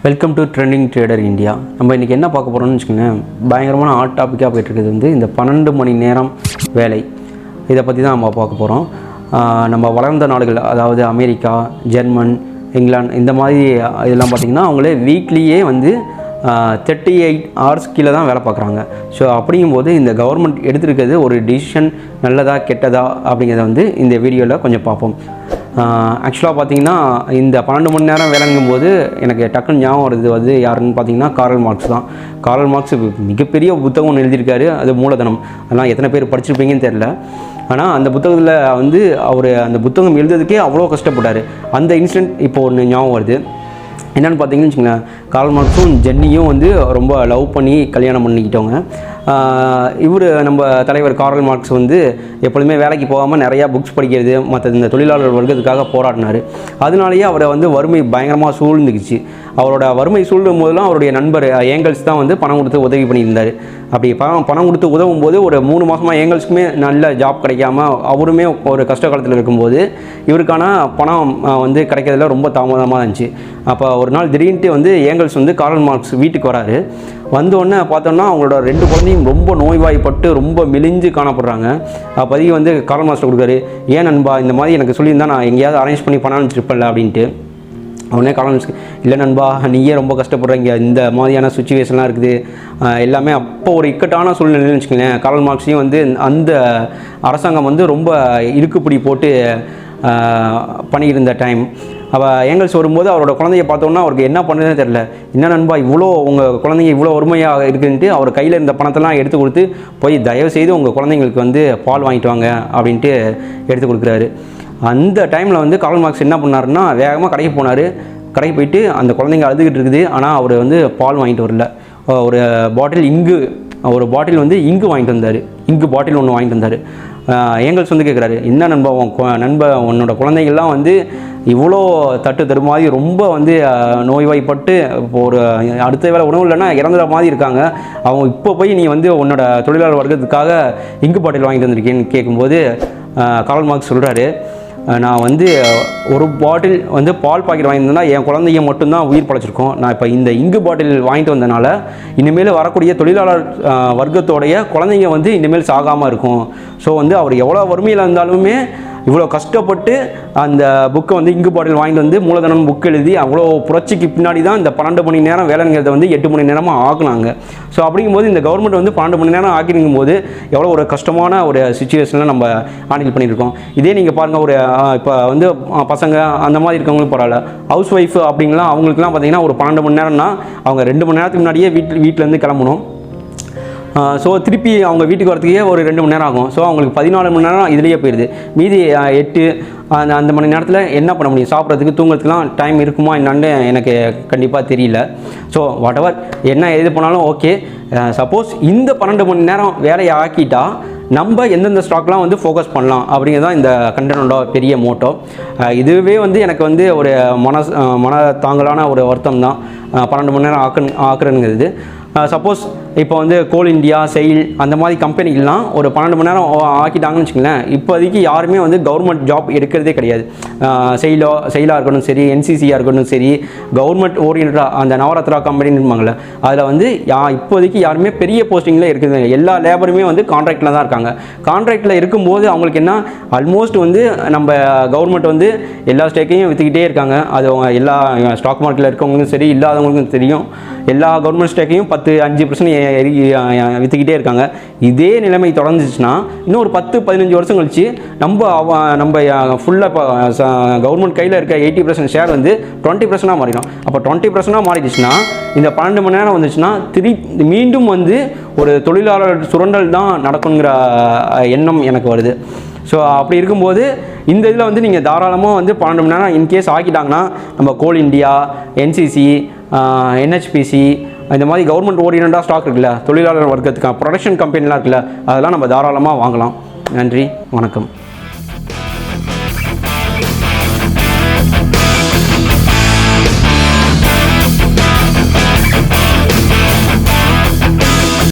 Welcome to trending trader India. நம்ம இன்றைக்கி என்ன பார்க்க போகிறோம்னு வச்சுக்கோங்க, பயங்கரமான ஹாட் டாப்பிக்காக போய்ட்டுருக்குது வந்து இந்த 12 மணி நேரம் வேலை. இதை பற்றி தான் நம்ம பார்க்க போகிறோம். நம்ம வளர்ந்த நாடுகள், அதாவது அமெரிக்கா, ஜெர்மன், இங்கிலாந்து, இந்த மாதிரி இதெல்லாம் பார்த்திங்கன்னா அவங்களே வீக்லியே வந்து 38 ஹவர்ஸ் கீழே தான் வேலை பார்க்குறாங்க. ஸோ அப்படிங்கும்போது இந்த கவர்மெண்ட் எடுத்துருக்கிறது ஒரு டிசிஷன் நல்லதா கெட்டதா அப்படிங்கிறத வந்து இந்த வீடியோவில் கொஞ்சம் பார்ப்போம். ஆக்சுவலாக பார்த்திங்கன்னா இந்த 12 மணி நேரம் வேலைங்கும்போது எனக்கு டக்குன்னு ஞாபகம் வருது வந்து யாருன்னு பார்த்திங்கன்னா கார்ல் மார்க்ஸ் தான். கார்ல் மார்க்ஸ் மிகப்பெரிய புத்தகம் ஒன்று எழுதியிருக்காரு, அது மூலதனம். அதெல்லாம் எத்தனை பேர் படிச்சிருப்பீங்கன்னு தெரில. ஆனால் அந்த புத்தகத்தில் வந்து அவர் அந்த புத்தகம் எழுதுறதுக்கே அவ்வளோ கஷ்டப்பட்டார். அந்த இன்சிடென்ட் இப்போ ஒன்று ஞாபகம் வருது. என்னென்னு பார்த்தீங்கன்னு வச்சுக்கோங்களேன், கார்ல் மார்க்ஸும் ஜென்னியும் வந்து ரொம்ப லவ் பண்ணி கல்யாணம் பண்ணிக்கிட்டவங்க. இவர் நம்ம தலைவர் கார்ல் மார்க்ஸ் வந்து எப்பொழுதுமே வேலைக்கு போகாமல் நிறையா புக்ஸ் படிக்கிறது, மற்ற இந்த தொழிலாளர் வர்க்கத்துக்காக போராடினார். அதனாலேயே அவரை வந்து வறுமை பயங்கரமாக சூழ்ந்துக்குச்சு. அவரோட வறுமை சூழ்ந்தும் போதெல்லாம் அவருடைய நண்பர் ஏங்கல்ஸ் தான் வந்து பணம் கொடுத்து உதவி பண்ணியிருந்தார். அப்படி பணம் கொடுத்து உதவும் போது ஒரு 3 மாதமாக ஏங்கல்ஸுக்குமே நல்ல ஜாப் கிடைக்காம அவருமே ஒரு கஷ்ட காலத்தில் இருக்கும்போது இவருக்கான பணம் வந்து கிடைக்கிறதுல ரொம்ப தாமதமாக இருந்துச்சு. அப்போ ஒரு நாள் திடீர்னு வந்து ஏங்கல்ஸ் வந்து கார்ல் மார்க்ஸ் வீட்டுக்கு வராரு. வந்தோடனே பார்த்தோன்னா அவங்களோட 2 குழந்தையும் ரொம்ப நோய்வாய்ப்பட்டு ரொம்ப மெலிஞ்சு காணப்படுறாங்க. அப்போதைக்கு வந்து கார்ல் மார்க்ஸ் கொடுக்குறாரு, ஏன் நண்பா இந்த மாதிரி எனக்கு சொல்லியிருந்தா நான் எங்கேயாவது அரேஞ்ச் பண்ணி பணம் அனுப்பிச்சிருப்பேன்ல அப்படின்ட்டு. உடனே கார்ல் மார்க்ஸ், இல்லை நண்பா நீயே ரொம்ப கஷ்டப்படுறீங்க, இந்த மாதிரியான சுச்சுவேஷன்லாம் இருக்குது எல்லாமே. அப்போ ஒரு இக்கட்டான சூழ்நிலைன்னு வச்சுக்கோங்களேன். கார்ல் மார்க்ஸையும் வந்து அந்த அரசாங்கம் வந்து ரொம்ப இருக்குப்பிடி போட்டு பண்ணியிருந்த டைம். அவள் ஏங்கல்ஸ் வரும்போது அவரோட குழந்தைய பார்த்தோன்னா அவருக்கு என்ன பண்ணுறதுன்னு தெரில. என்ன நண்பா இவ்வளோ உங்கள் குழந்தைங்க இவ்வளோ வறுமையாக இருக்குன்ட்டு அவர் கையில் இருந்த பணத்தெல்லாம் எடுத்து கொடுத்து, போய் தயவுசெய்து உங்கள் குழந்தைங்களுக்கு வந்து பால் வாங்கிட்டு வாங்க அப்படின்ட்டு எடுத்து கொடுக்குறாரு. அந்த டைமில் வந்து கார்ல் மார்க்ஸ் என்ன பண்ணாருன்னா வேகமாக கடைக்கு போனார். கடைக்கு போயிட்டு அந்த குழந்தைங்க அழுதுகிட்டு இருக்குது, ஆனால் அவர் வந்து பால் வாங்கிட்டு வரல. ஒரு பாட்டில் வந்து இங்கு வாங்கிட்டு வந்தார். இங்கு பாட்டில் ஒன்று வாங்கிட்டு வந்தார். ஏங்கல்ஸ் வந்து கேட்குறாரு, என்ன நண்பா உன்னோட குழந்தைங்கள்லாம் வந்து இவ்வளோ தட்டு மாதிரி ரொம்ப வந்து நோய்வாய்ப்பட்டு இப்போ ஒரு அடுத்த வேலை உணவு இல்லைன்னா இறந்துற மாதிரி இருக்காங்க. அவங்க இப்போ போய் நீ வந்து உன்னோட தொழிலாளர் வர்க்கத்துக்காக இங்கு பாட்டில் வாங்கிட்டு வந்திருக்கேன்னு கேட்கும்போது கார்ல் மார்க்ஸ் சொல்கிறாரு, நான் வந்து ஒரு பாட்டில் வந்து பால் பாக்கெட் வாங்கியிருந்தேன்னா என் குழந்தைங்க மட்டும்தான் உயிர் பழைச்சிருக்கோம். நான் இப்போ இந்த இங்கு பாட்டில் வாங்கிட்டு வந்தனால இனிமேல் வரக்கூடிய தொழிலாளர் வர்க்கத்தோடைய குழந்தைங்க வந்து இனிமேல் சாகாமல் இருக்கும். ஸோ வந்து அவர் எவ்வளோ வறுமையில் இருந்தாலுமே இவ்வளோ கஷ்டப்பட்டு அந்த புக்கை வந்து இங்கு பாட்டில் வாங்கிட்டு வந்து மூலதனம் புக் எழுதி அவ்வளோ புரட்சிக்கு பின்னாடி தான் இந்த 12 மணி நேரம் வேலைங்கிறத வந்து 8 மணி நேரமாக ஆக்குனாங்க. ஸோ அப்படிங்கும்போது இந்த கவர்மெண்ட் வந்து 12 மணி நேரம் ஆக்கிருக்கும் போது எவ்வளோ ஒரு கஷ்டமான ஒரு சுச்சுவேஷனில் நம்ம ஹேண்டில் பண்ணியிருக்கோம். இதே நீங்கள் பாருங்கள், ஒரு இப்போ வந்து பசங்க அந்த மாதிரி இருக்கவங்களும் பரவாயில்ல, ஹவுஸ் ஒய்ஃப் அப்படிங்கலாம் அவங்களுக்குலாம் பார்த்தீங்கன்னா ஒரு 12 மணி நேரம்னா அவங்க 2 மணி நேரத்துக்கு முன்னாடியே வீட்டிலேருந்து கிளம்பணும். ஸோ திருப்பி அவங்க வீட்டுக்கு வரத்துக்கே ஒரு 2 மணி நேரம் ஆகும். ஸோ அவங்களுக்கு 14 மணி நேரம் இதுலேயே போயிடுது. மீதி 8 அந்த மணி நேரத்தில் என்ன பண்ண முடியும்? சாப்பிட்றதுக்கு தூங்குறதுக்குலாம் டைம் இருக்குமா என்னான்னு எனக்கு கண்டிப்பாக தெரியல. ஸோ வாட் எவர் என்ன எது பண்ணாலும் ஓகே. சப்போஸ் இந்த 12 மணி நேரம் வேலையை ஆக்கிட்டா நம்ம எந்தெந்த ஸ்டாக்லாம் வந்து ஃபோக்கஸ் பண்ணலாம் அப்படிங்கிறது தான் இந்த கண்டென்ட்டோட பெரிய மோட்டோ. இதுவே வந்து எனக்கு வந்து ஒரு மன தாங்கலான ஒரு வருத்தம் தான் 12 மணி நேரம் ஆக்குறதுங்கிறது. சப்போஸ் இப்போ வந்து கோல் இண்டியா, செயில் அந்த மாதிரி கம்பெனிகள்லாம் ஒரு 12 மணி நேரம் ஆக்கிட்டாங்கன்னு வச்சுக்கோங்களேன். இப்போதைக்கு யாருமே வந்து கவர்மெண்ட் ஜாப் எடுக்கிறதே கிடையாது. செயிலாக இருக்கட்டும் சரி, என்சிசியாக இருக்கட்டும் சரி, கவர்மெண்ட் ஓரியன்டாக அந்த நவரத்னா கம்பெனின்னு இருப்பாங்கள்ல, அதில் வந்து இப்போதைக்கு யாருமே பெரிய போஸ்டிங்கில் இருக்குது. எல்லா லேபருமே வந்து கான்ட்ராக்டில் தான் இருக்காங்க. கான்ட்ராக்டில் இருக்கும்போது அவங்களுக்கு என்ன ஆல்மோஸ்ட் வந்து நம்ம கவர்மெண்ட் வந்து எல்லா ஸ்டேக்கையும் விற்றுக்கிட்டே இருக்காங்க. அது அவங்க எல்லா ஸ்டாக் மார்க்கெட்டில் இருக்கவங்களுக்கும் சரி, இல்லாதவங்களுக்கும் தெரியும். எல்லா கவர்மெண்ட் ஸ்டேக்கையும் 10-5% விற்றுக்கிட்டே இருக்காங்க. இதே நிலைமை தொடர்ந்துச்சுன்னா இன்னும் ஒரு 10-15 வருஷம் கழிச்சு நம்ம ஃபுல்லாக இப்போ கவர்மெண்ட் கையில் இருக்க 80% ஷேர் வந்து 20% மாறிடும். அப்போ 20% மாறிடுச்சுன்னா இந்த 12 மணி நேரம் வந்துச்சுன்னா மீண்டும் வந்து ஒரு தொழிலாளர் சுரண்டல் தான் நடக்குங்கிற எண்ணம் எனக்கு வருது. ஸோ அப்படி இருக்கும்போது இந்த இதில் வந்து நீங்கள் தாராளமாக வந்து 12 மணி நேரம் இன்கேஸ் ஆக்கிட்டாங்கன்னா நம்ம கோல் இண்டியா, என்சிசி, என்ஹெச்பிசி இந்த மாதிரி கவர்மெண்ட் ஓரியன்டாக ஸ்டாக் இருக்குல்ல, தொழிலாளர் வர்க்கத்துக்கான ப்ரொடக்ஷன் கம்பெனிலாம் இருக்குல்ல, அதெல்லாம் நம்ம தாராளமாக வாங்கலாம். நன்றி, வணக்கம்.